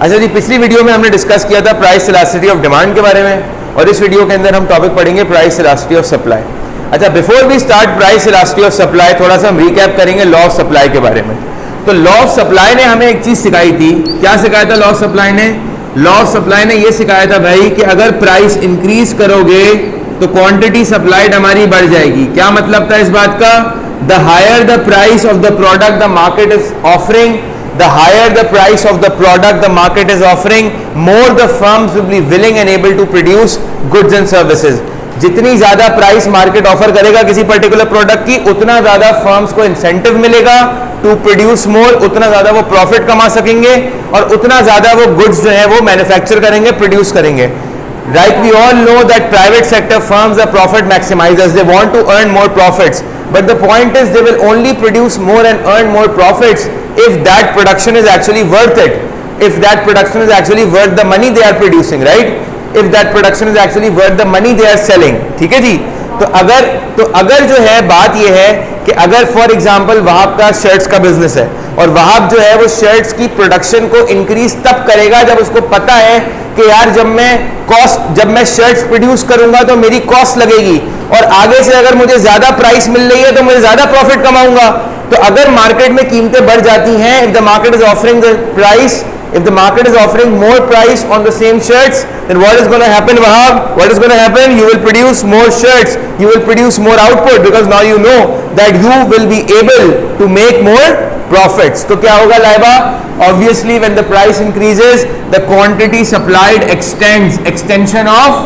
अच्छा जी, पिछली वीडियो में हमने डिस्कस किया था प्राइस इलास्टिसिटी ऑफ डिमांड के बारे में, और इस वीडियो के अंदर हम टॉपिक पढ़ेंगे प्राइस इलास्टिसिटी ऑफ सप्लाई। अच्छा, before we start price elasticity of supply, थोड़ा सा हम रिकैप करेंगे लॉ ऑफ सप्लाई के बारे में। तो लॉ ऑफ सप्लाई ने हमें एक चीज सिखाई थी। क्या सिखाया था लॉ ऑफ सप्लाई ने? लॉ ऑफ सप्लाई ने यह सिखाया था भाई कि अगर प्राइस इंक्रीज करोगे तो क्वांटिटी सप्लाइड हमारी बढ़ जाएगी। क्या मतलब था इस बात का? The higher the price of the product the market is offering, the higher the price of the product the market is offering, more the firms will be willing and able to produce goods and services. जितनी ज्यादा price market offer करेगा किसी particular product की, उतना ज्यादा firms को incentive मिलेगा to produce मोर, उतना ज्यादा वो प्रॉफिट कमा सकेंगे और उतना ज्यादा वो गुड्स जो है वो मैन्युफैक्चर करेंगे, प्रोड्यूस करेंगे। Right, we all know that private sector firms are profit maximizers. They want to earn more profits, but the point is they will only produce more and earn more profits if that production is actually worth it, if that production is actually worth the money they are producing, right? If that production is actually worth the money they are selling. ठीक है जी? तो अगर जो है बात ये है कि अगर फॉर एग्जांपल वहाब का शर्ट्स का बिजनेस है और वहाब जो है वो शर्ट्स की प्रोडक्शन को इंक्रीज तब करेगा जब उसको पता है कि यार जब मैं शर्ट्स प्रोड्यूस करूंगा तो मेरी कॉस्ट लगेगी और आगे से अगर मुझे ज्यादा प्राइस मिल रही है तो मुझे ज्यादा प्रॉफिट कमाऊंगा। तो अगर मार्केट में कीमतें बढ़ जाती हैं, if the market is offering the price, if the market is offering more price on the same shirts, then what is going to happen, Wahab? What is going to happen? You will produce more shirts, you will produce more output, because now you know that you will be able to make more profits. तो क्या होगा Laiba? Obviously when the price increases, the quantity supplied extends, extension of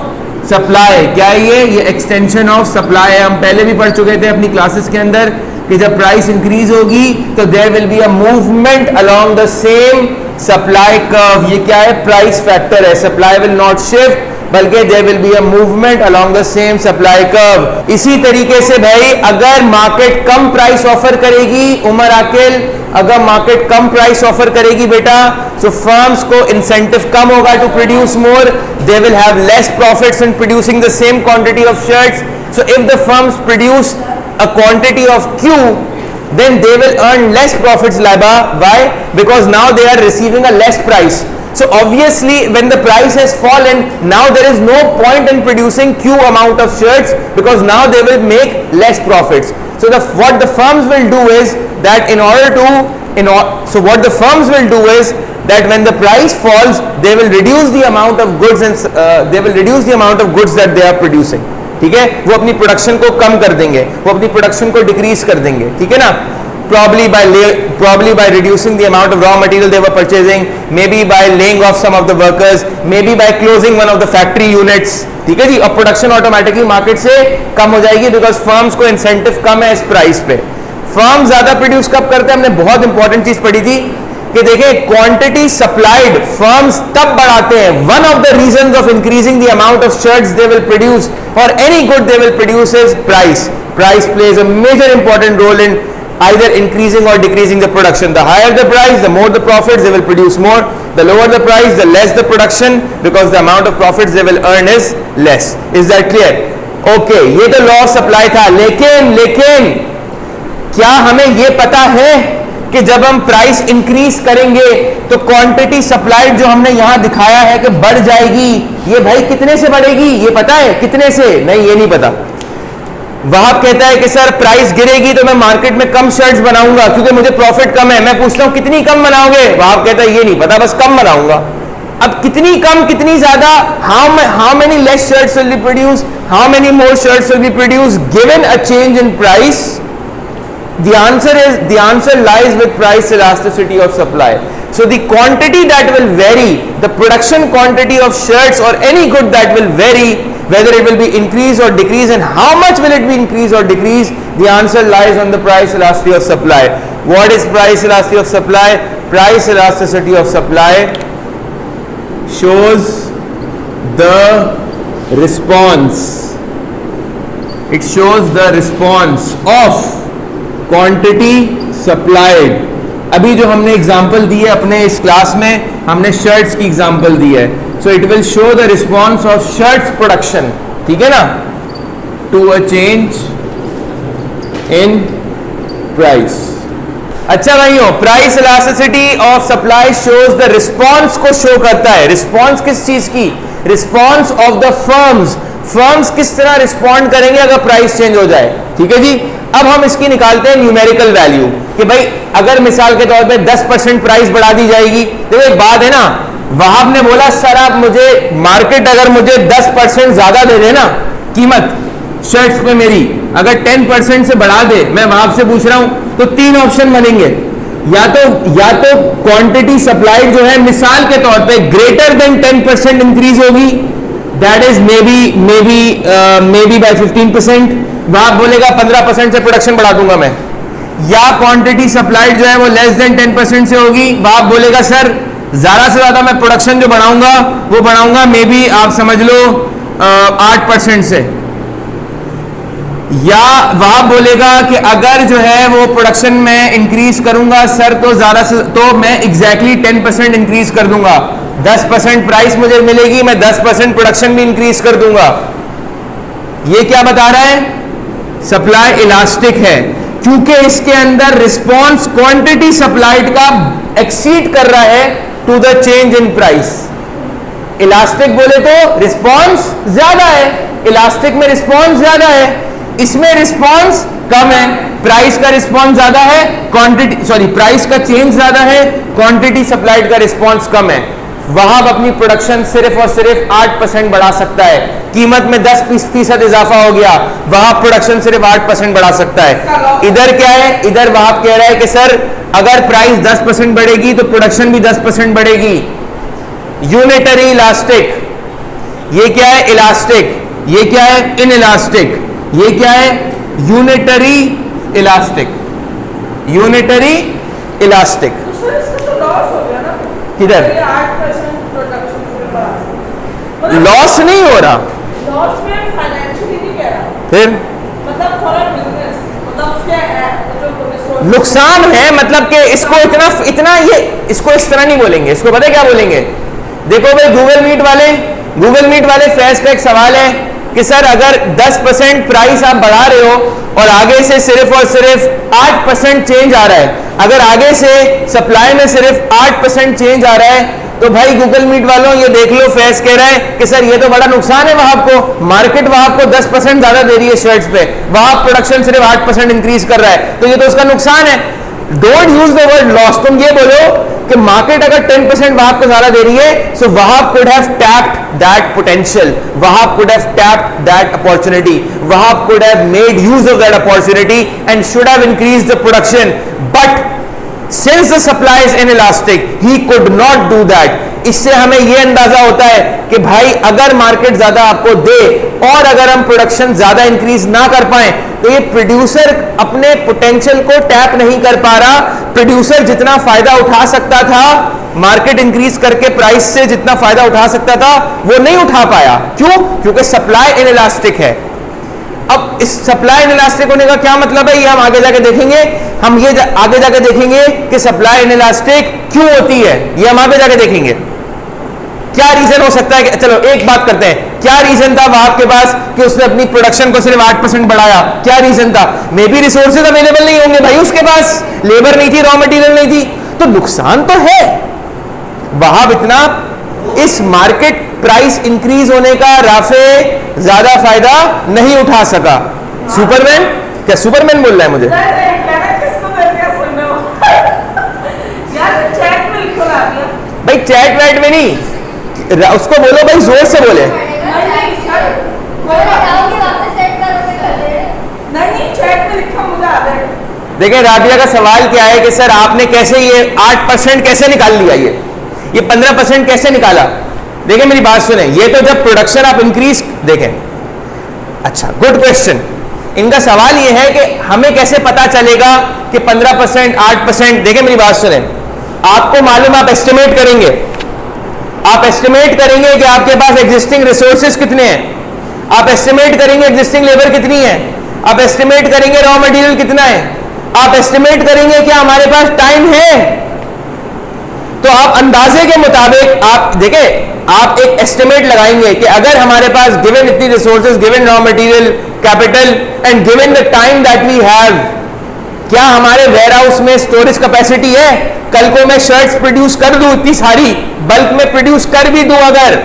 supply। क्या ये extension of supply है। हम पहले भी पढ़ चुके थे अपनी क्लासेस के अंदर कि जब प्राइस इंक्रीज होगी तो there will be a movement along the same supply curve. ये क्या है? प्राइस फैक्टर है। सप्लाई विल नॉट शिफ्ट बल्कि there will be a movement along the same supply curve. इसी तरीके से भाई अगर मार्केट कम प्राइस ऑफर करेगी, उमर आकिल, अगर मार्केट कम प्राइस ऑफर करेगी बेटा, सो फर्म्स को इंसेंटिव कम होगा to produce more, they will have less profits in producing the same quantity of shirts. So if the firms produce a quantity of Q, then they will earn less profits, Laiba. Why? Because now they are receiving a less price. So obviously when the price has fallen, now there is no point in producing Q amount of shirts because now they will make less profits. So what the firms will do is that what the firms will do is that when the price falls, they will reduce the amount of goods and they will reduce the amount of goods that they are producing. ठीक है? वो अपनी production को कम कर देंगे, वो अपनी production को डिक्रीज कर देंगे। ठीक है ना? Probably by reducing the amount of raw material they were purchasing, maybe by laying off some of the workers, maybe by closing one of the factory units। ठीक है जी? और प्रोडक्शन ऑटोमेटिकली मार्केट से कम हो जाएगी बिकॉज फर्म्स को incentive कम है इस price पे। फर्म ज्यादा प्रोड्यूस कब करते हैं? हमने बहुत इंपॉर्टेंट चीज पढ़ी थी कि देखिए क्वांटिटी सप्लाइड फर्म्स तब बढ़ाते हैं। One of the reasons of increasing the amount of shirts they will produce और any good they will produce is price. Price plays a major important role in either increasing or decreasing the production. The higher the price, the more the profits, they will produce more. The lower the price, the less the production, because the amount of profits they will earn is less. Is that clear? Okay, ये तो law of supply था। लेकिन क्या हमें ये पता है कि जब हम प्राइस इंक्रीज करेंगे तो क्वांटिटी सप्लाइड जो हमने यहां दिखाया है कि बढ़ जाएगी, ये भाई कितने से बढ़ेगी? ये पता है कितने से? नहीं, ये नहीं पता। वहाब कहता है कि सर प्राइस गिरेगी तो मैं मार्केट में कम शर्ट्स बनाऊंगा क्योंकि मुझे प्रॉफिट कम है। मैं पूछता हूं कितनी कम बनाओगे? वहाब कहता है ये नहीं पता, बस कम बनाऊंगा। अब कितनी कम, कितनी ज्यादा? How many less shirts will be produce, how many more shirts will be produce given a change in price? The answer lies with price elasticity of supply. So the quantity that will vary, the production quantity of shirts or any good that will vary, whether it will be increase or decrease and how much will it be increase or decrease, the answer lies on the price elasticity of supply. What is price elasticity of supply? Price elasticity of supply shows the response. It shows the response of quantity supplied. अभी जो हमने example दी है अपने इस class में, हमने shirts की एग्जांपल दी है। So it will show the response of shirts production, ठीक है ना, to a change in price. अच्छा भाइयों, price elasticity of supply shows the response को शो करता है। रिस्पॉन्स किस चीज की? Response of the firms. Firms किस तरह रिस्पॉन्ड करेंगे अगर प्राइस चेंज हो जाए। ठीक है जी। अब हम इसकी निकालते हैं न्यूमेरिकल वैल्यू कि भाई अगर मिसाल के तौर पे 10% प्राइस बढ़ा दी जाएगी। देखो एक बात है ना, वहाब ने बोला सर आप मुझे मार्केट अगर मुझे 10% ज्यादा दे देना कीमत शर्ट्स पे मेरी, अगर 10% से बढ़ा दे, मैं वहाब से पूछ रहा हूं, तो तीन ऑप्शन बनेंगे। या तो क्वांटिटी सप्लाइड जो है मिसाल के तौर पे ग्रेटर देन 10% इंक्रीज होगी, that is maybe by 15%। Wahab बोलेगा 15% से प्रोडक्शन बढ़ा दूंगा मैं। या क्वांटिटी सप्लाइड जो है वो लेस देन 10% से होगी, वहाब बोलेगा सर ज्यादा से ज्यादा मैं प्रोडक्शन जो बढ़ाऊंगा वो बढ़ाऊंगा मे बी आप समझ लो 8% से। या वह बोलेगा कि अगर जो है वो प्रोडक्शन में इंक्रीज करूंगा सर तो ज्यादा से तो मैं एग्जैक्टली 10% इंक्रीज कर दूंगा। 10% प्राइस मुझे मिलेगी, मैं 10% प्रोडक्शन भी इंक्रीज कर दूंगा। ये क्या बता रहा है? सप्लाई इलास्टिक है, क्योंकि इसके अंदर रिस्पॉन्स क्वांटिटी सप्लाइड का एक्सीड कर रहा है to the change in price. Elastic बोले तो रिस्पॉन्स ज्यादा है, इलास्टिक में रिस्पॉन्स ज्यादा है, इसमें रिस्पॉन्स कम है। प्राइस का रिस्पॉन्स ज्यादा है, क्वांटिटी प्राइस का चेंज ज्यादा है, क्वांटिटी सप्लाइड का रिस्पॉन्स कम है। वहां अपनी प्रोडक्शन सिर्फ और सिर्फ 8% बढ़ा सकता है। कीमत में 10% इजाफा हो गया, वहां प्रोडक्शन सिर्फ 8% बढ़ा सकता है। इधर क्या है? इधर वहां कह रहा है कि सर अगर प्राइस 10% बढ़ेगी तो प्रोडक्शन भी 10% बढ़ेगी। यूनिटरी इलास्टिक, ये क्या है? इलास्टिक। ये क्या है? In elastic. ये क्या है? Unitary elastic. Unitary elastic. किधर? लॉस नहीं हो रहा, लॉस में फाइनेंशियली नहीं कह रहा, फिर मतलब फॉर अ बिजनेस, मतलब उसके नुकसान है। मतलब कि इसको इतना ये इसको इस तरह नहीं बोलेंगे, इसको पता है क्या बोलेंगे? देखो भाई गूगल मीट वाले फैस का एक सवाल है कि सर अगर 10% प्राइस आप बढ़ा रहे हो और आगे से सिर्फ और सिर्फ 8% चेंज आ रहा है, अगर आगे से सप्लाई में सिर्फ 8% चेंज आ रहा है, तो भाई गूगल मीट वालों ये देख लो, फैस कह रहा है कि सर ये तो बड़ा नुकसान है वहां को। मार्केट वहां को 10% ज्यादा दे रही है शर्ट्स पे, वहां प्रोडक्शन सिर्फ 8% इंक्रीज कर रहा है, तो ये तो उसका नुकसान है। Don't use the word loss. तुम ये बोलो कि मार्केट अगर 10% वहाब को ज्यादा दे रही है, so Wahab could have tapped that potential, Wahab could have tapped that opportunity, Wahab could have made use of that opportunity and should have increased the production, but since the supply is inelastic he could not do that। इससे हमें यह अंदाजा होता है कि भाई अगर market ज्यादा आपको दे और अगर हम प्रोडक्शन ज्यादा इंक्रीज ना कर पाए तो ये प्रोड्यूसर अपने पोटेंशियल को टैप नहीं कर पा रहा। प्रोड्यूसर जितना फायदा उठा सकता था मार्केट इंक्रीज करके प्राइस से जितना फायदा उठा सकता था वो नहीं उठा पाया। क्यों? क्योंकि सप्लाई इनइलास्टिक है। अब इस सप्लाई इनइलास्टिक होने का क्या मतलब है, ये हम आगे जाके देखेंगे। हम ये आगे जाके देखेंगे कि सप्लाई इनइलास्टिक क्यों होती है, ये हम आगे जाके देखेंगे। क्या रीजन हो सकता है कि, चलो एक बात करते हैं, क्या रीजन था वहां के पास कि उसने अपनी प्रोडक्शन को सिर्फ 8% बढ़ाया? क्या रीजन था? मे बी रिसोर्सेज अवेलेबल नहीं होंगे भाई, उसके पास लेबर नहीं थी, रॉ मटेरियल नहीं थी, तो नुकसान तो है। वहां इतना इस मार्केट प्राइस इंक्रीज होने का राफे ज्यादा फायदा नहीं उठा सका। सुपरमैन? क्या सुपरमैन बोल रहा है मुझे? भाई चैट वैट में नहीं, उसको बोलो भाई जोर से बोले। देखिए राबिया का सवाल क्या है कि सर आपने कैसे ये 8% कैसे निकाल लिया, ये 15% कैसे निकाला? देखिए मेरी बात सुने, ये तो जब प्रोडक्शन आप इंक्रीज देखें। अच्छा गुड क्वेश्चन। इनका सवाल ये है कि हमें कैसे पता चलेगा कि 15% 8%? देखिए मेरी बात सुने, आपको मालूम, आप एस्टिमेट करेंगे, आप एस्टिमेट करेंगे कि आपके पास एग्जिस्टिंग रिसोर्सेज कितने हैं, आप एस्टिमेट करेंगे एग्जिस्टिंग लेबर कितनी है, आप एस्टिमेट करेंगे रॉ मटेरियल कितना है, आप एस्टिमेट करेंगे कि हमारे पास टाइम है। तो आप अंदाजे के मुताबिक आप देखें, आप एक एस्टिमेट लगाएंगे कि अगर हमारे पास गिवन इतनी resources, given raw material, capital and given the time that we have, क्या हमारे वेयर हाउस में स्टोरेज कैपेसिटी है? कल को मैं शर्ट्स प्रोड्यूस कर दूं इतनी सारी, बल्क में प्रोड्यूस कर भी दूं अगर,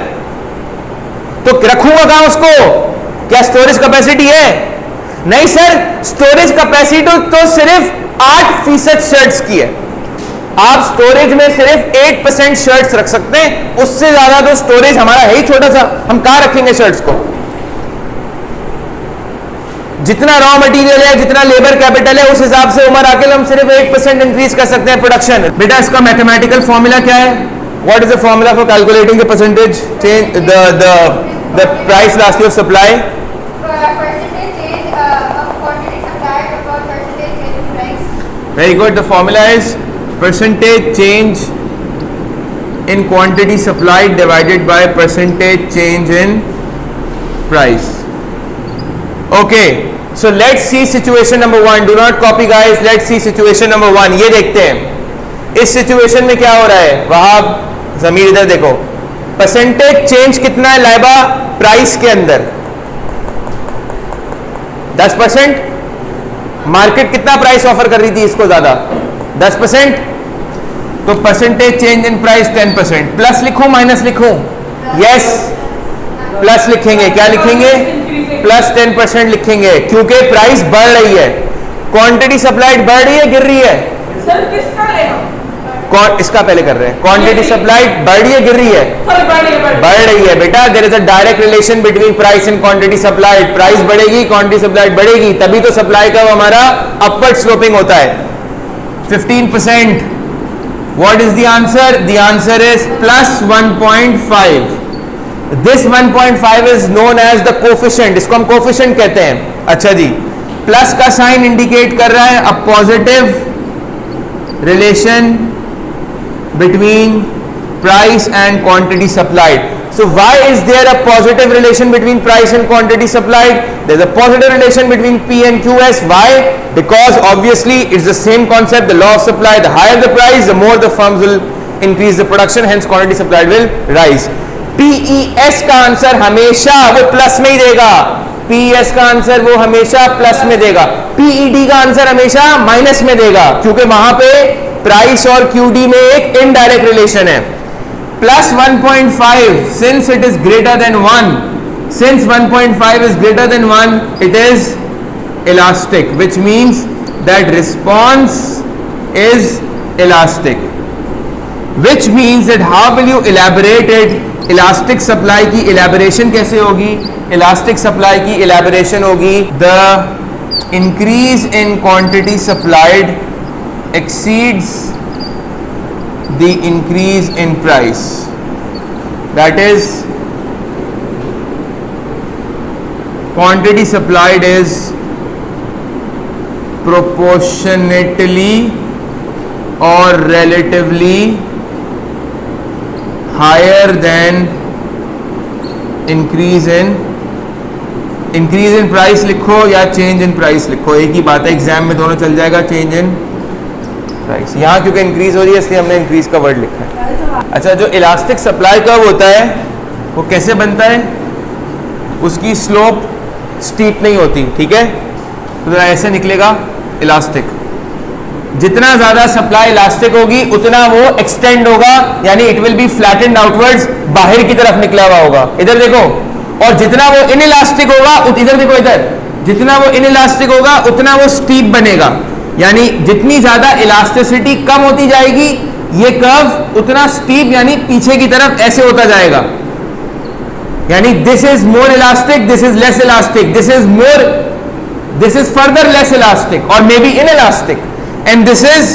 तो रखूंगा कहां उसको? क्या स्टोरेज कैपेसिटी है? नहीं सर, स्टोरेज कैपेसिटी तो सिर्फ 8% शर्ट्स की है। आप स्टोरेज में सिर्फ 8% शर्ट्स रख सकते हैं, उससे ज्यादा तो स्टोरेज हमारा है ही छोटा सा, हम कहां रखेंगे शर्ट्स को? जितना रॉ मटेरियल है, जितना लेबर कैपिटल है, उस हिसाब से उमर आके हम सिर्फ 8% इंक्रीज कर सकते हैं प्रोडक्शन। बेटा इसका मैथमेटिकल फॉर्मूला क्या है? What is the formula for calculating the percentage change the price elasticity of supply? Very good. The formula is percentage change in quantity supplied divided by percentage change in price. Okay. So let's see situation number 1. Do not copy guys. Let's see situation number 1. ये देखते हैं इस situation में क्या हो रहा है। वहाब ज़मीर इधर देखो, परसेंटेज चेंज कितना है लाइबा प्राइस के अंदर? 10%। मार्केट कितना प्राइस ऑफर कर रही थी इसको ज्यादा? 10%। तो percentage change in price 10%। Plus लिखूं माइनस लिखूं? यस, प्लस लिखेंगे। क्या लिखेंगे? प्लस 10% लिखेंगे, क्योंकि प्राइस बढ़ रही है। क्वांटिटी सप्लाइड बढ़ रही है गिर रही है? सर किसका लेगा? इसका पहले कर रहे हैं। क्वांटिटी सप्लाइड बढ़ रही है गिर रही है? बढ़ रही है बेटा। There is a direct relation between price and quantity supplied. Price बढ़ेगी, क्वांटिटी सप्लाइड बढ़ेगी, तभी तो सप्लाई का हमारा अपवर्ड स्लोपिंग होता है। 15%। What is the answer? The answer is plus 1.5। This 1.5 is known as the coefficient. इसको हम कोफिशिएंट कहते हैं। अच्छा जी, प्लस का साइन इंडिकेट कर रहा है a positive relation between price and quantity supplied. So why is there a positive relation between price and quantity supplied? There's a positive relation between P and QS. Why? Because obviously it's the same concept, the law of supply. The higher the price, the more the firms will increase the production, hence quantity supplied will rise. PES का answer हमेशा वो plus में ही देगा। PES का answer वो हमेशा plus में देगा। PED का आंसर हमेशा माइनस में देगा, क्योंकि वहां पे प्राइस और QD में एक इनडायरेक्ट रिलेशन है। Plus 1.5 since it is greater than 1, since 1.5 is greater than 1, it is elastic, which means that response is elastic, which means that how will you elaborate it? Elastic supply की elaboration कैसे होगी? Elastic supply की elaboration होगी the increase in quantity supplied exceeds the increase in price. That is, quantity supplied is proportionately or relatively higher than increase in price लिखो या change in price लिखो, एक ही बात है, एग्जाम में दोनों चल जाएगा। change in प्राइस यहाँ क्योंकि इंक्रीज हो रही है इसलिए हमने इंक्रीज का वर्ड लिखा है। अच्छा, जो इलास्टिक सप्लाई कर्व होता है वो कैसे बनता है? उसकी स्लोप स्टीप नहीं होती, ठीक है? तो ऐसे निकलेगा इलास्टिक। जितना ज्यादा सप्लाई इलास्टिक होगी उतना वो एक्सटेंड होगा, यानी it will be flattened outwards, बाहर की तरफ निकला हुआ होगा। इधर देखो। और जितना वो इनइलास्टिक होगा, इधर देखो, इधर जितना वो इनइलास्टिक होगा उतना वो स्टीप बनेगा, यानी जितनी ज्यादा इलास्टिसिटी कम होती जाएगी ये कर्व उतना स्टीप यानी पीछे की तरफ ऐसे होता जाएगा। यानी this is more elastic, this is less elastic, this is further less elastic और may be inelastic, and this is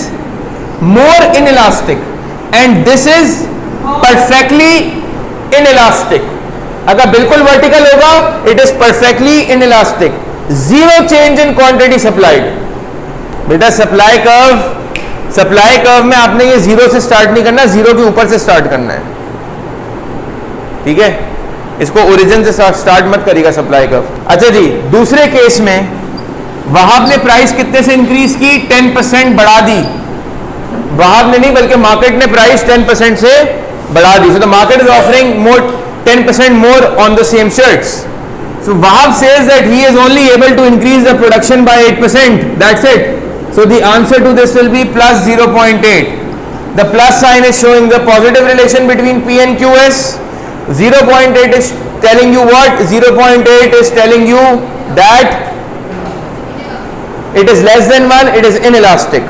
more inelastic, and this is perfectly inelastic. अगर बिल्कुल वर्टिकल होगा it is perfectly inelastic. Zero change in quantity supplied. बेटा supply curve में आपने ये zero से start नहीं करना, जीरो के ऊपर से स्टार्ट करना है, ठीक है? इसको ओरिजिन से स्टार्ट मत करिएगा सप्लाई कर्व। अच्छा जी, दूसरे केस में वहाब ने प्राइस कितने से इंक्रीज की? 10% बढ़ा दी। वहाब ने नहीं बल्कि मार्केट ने प्राइस 10% से बढ़ा दी। So the market is offering more 10% more on the same shirts. So Wahab says that he is only able to increase the production by 8%. That's it. So the answer to this will be plus 0.8. The plus sign is showing the positive relation between P and QS. 0.8 is telling you what? 0.8 is telling you that it is less than 1, it is inelastic.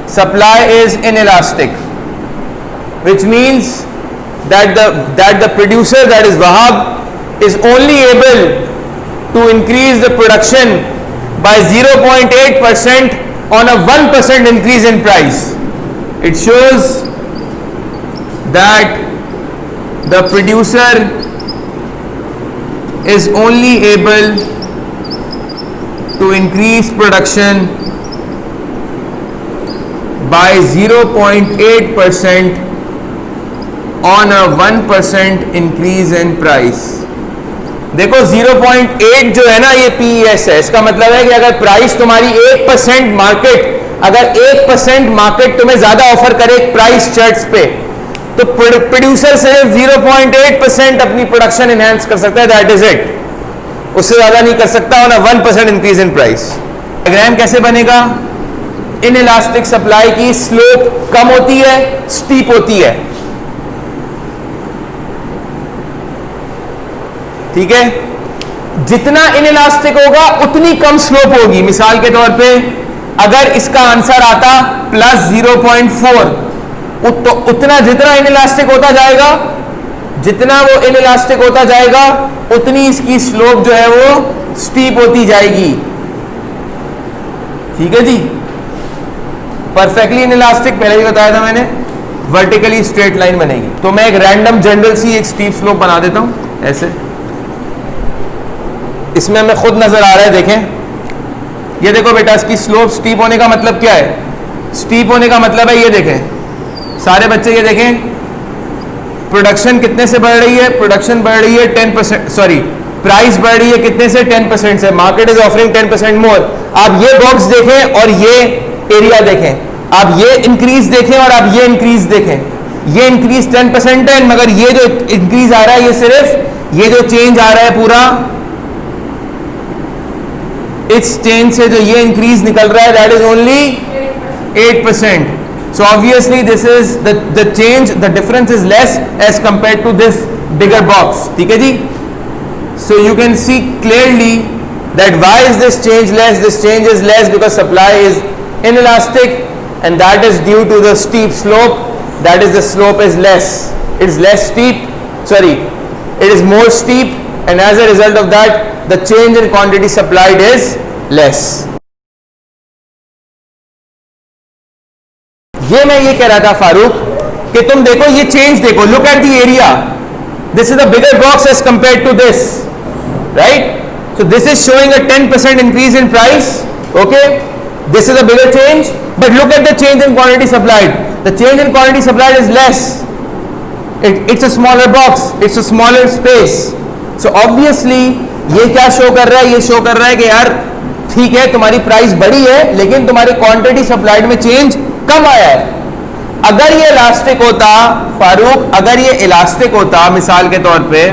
Supply is inelastic, which means that the producer, that is Wahab, is only able to increase the production by 0.8% on a 1% increase in price. It shows that the producer is only able to increase production by 0.8% on a 1% increase in price. देखो 0.8 जो है ना, ये PES है. इसका मतलब है कि अगर प्राइस तुम्हारी 1% मार्केट, अगर 1% मार्केट तुम्हें ज्यादा ऑफर करे प्राइस चार्ट्स पे, तो प्रोड्यूसर सिर्फ 0.8% अपनी प्रोडक्शन एनहांस कर सकता है. That is it. उससे ज्यादा नहीं कर सकता on a 1% increase in price. Diagram कैसे बनेगा? इनइलास्टिक सप्लाई की स्लोप कम होती है, स्टीप होती है. ठीक है, जितना इनइलास्टिक होगा उतनी कम स्लोप होगी. मिसाल के तौर पे अगर इसका आंसर आता प्लस 0.4, तो उतना जितना इनइलास्टिक होता जाएगा, जितना वो इनइलास्टिक होता जाएगा उतनी इसकी स्लोप जो है वो स्टीप होती जाएगी. ठीक है जी. परफेक्टली इनइलास्टिक पहले ही बताया था मैंने, वर्टिकली स्ट्रेट लाइन बनेगी. तो मैं एक रैंडम जनरल सी एक स्टीप स्लोप बना देता हूं ऐसे. इसमें हमें खुद नजर आ रहा है, देखें. ये देखो बेटा, इसकी स्लोप स्टीप होने का मतलब क्या है? स्टीप होने का मतलब है, ये देखें सारे बच्चे, ये देखें प्रोडक्शन कितने से बढ़ रही है? प्रोडक्शन बढ़ रही है 10%, सॉरी प्राइस बढ़ रही है कितने से? 10% से. मार्केट इज ऑफरिंग 10% मोर. आप ये बॉक्स देखें और ये एरिया देखें. आप ये इंक्रीज देखें और आप ये इंक्रीज देखें. ये इंक्रीज 10% है, मगर ये जो इंक्रीज आ रहा है, ये सिर्फ ये जो चेंज आ रहा है पूरा, इस चेंज से जो ये इंक्रीज निकल रहा है, that is only 8%. So obviously this is the change, the difference is less as compared to this bigger box. ठीक है जी. So you can see clearly that why is this change less? This change is less because supply is inelastic, and that is due to the steep slope. That is, the slope is less. It is less steep. Sorry, it is more steep, and as a result of that, the change in quantity supplied is less. ये मैं ये कह रहा था फारूक कि तुम देखो ये चेंज देखो. Look at the area. This is the bigger box as compared to this, right? So this is showing a 10% increase in price. Okay, this is a bigger change, but look at the change in quantity supplied. The change in quantity supplied is less. It's a smaller box, it's a smaller space. So obviously ये क्या show कर रहा है? ये show कर रहा है कि यार ठीक है, तुम्हारी प्राइस बढ़ी है, लेकिन तुम्हारी क्वांटिटी सप्लाइड में चेंज कम आया है. अगर ये इलास्टिक होता फारूक, अगर ये इलास्टिक होता, मिसाल के तौर पे,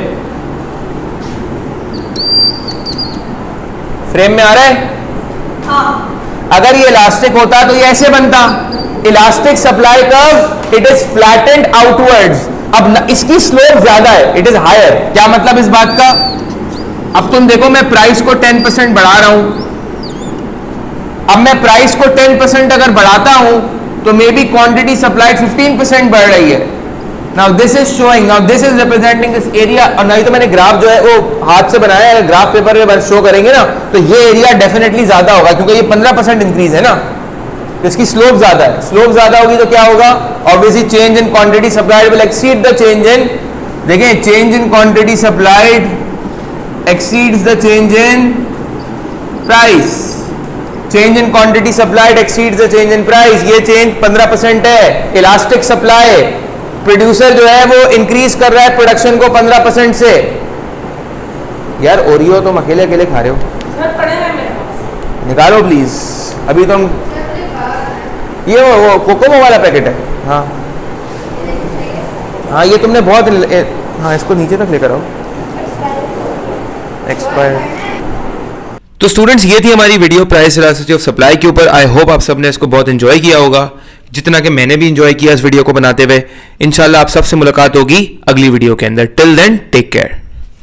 फ्रेम में आ रहा है? हाँ. अगर ये इलास्टिक होता तो ये ऐसे बनता. Elastic supply curve, it is flattened outwards. अब इसकी स्लोप ज्यादा है, इट इज हायर. क्या मतलब इस बात का? अब तुम देखो, मैं प्राइस को 10% बढ़ा रहा हूं. अब मैं प्राइस को 10% अगर बढ़ाता हूं तो मे बी क्वांटिटी सप्लाइड 15% बढ़ रही है. Now this is showing, now this is representing this area. और नहीं तो मैंने ग्राफ जो है वो हाथ से बनाया है. ग्राफ पेपर में शो करेंगे ना, तो ये एरिया डेफिनेटली ज्यादा होगा, क्योंकि ये 15% इंक्रीज है ना, तो इसकी स्लोप ज्यादा है. स्लोप ज्यादा होगी तो क्या होगा? Obviously change in quantity supplied will exceed the change in, देखें, change in quantity supplied exceeds the change in price. Change in quantity supplied exceeds the change in price. ये change 15% है. Elastic supply, प्रोड्यूसर जो है वो increase कर रहा है production को 15% से. यार ओरियो तुम अकेले अकेले खा रहे हो, निकालो प्लीज. अभी तुम ये वो कोकोमो वाला पैकेट है. हाँ हाँ, ये तुमने बहुत, हाँ इसको नीचे तक लेकर आओ. एक्सपायर. तो स्टूडेंट्स ये थी हमारी video price elasticity of supply के ऊपर। आई होप आप सबने इसको बहुत एंजॉय किया होगा, जितना कि मैंने भी एंजॉय किया इस वीडियो को बनाते हुए। इंशाल्लाह आप सबसे मुलाकात होगी अगली वीडियो के अंदर। Till then take care.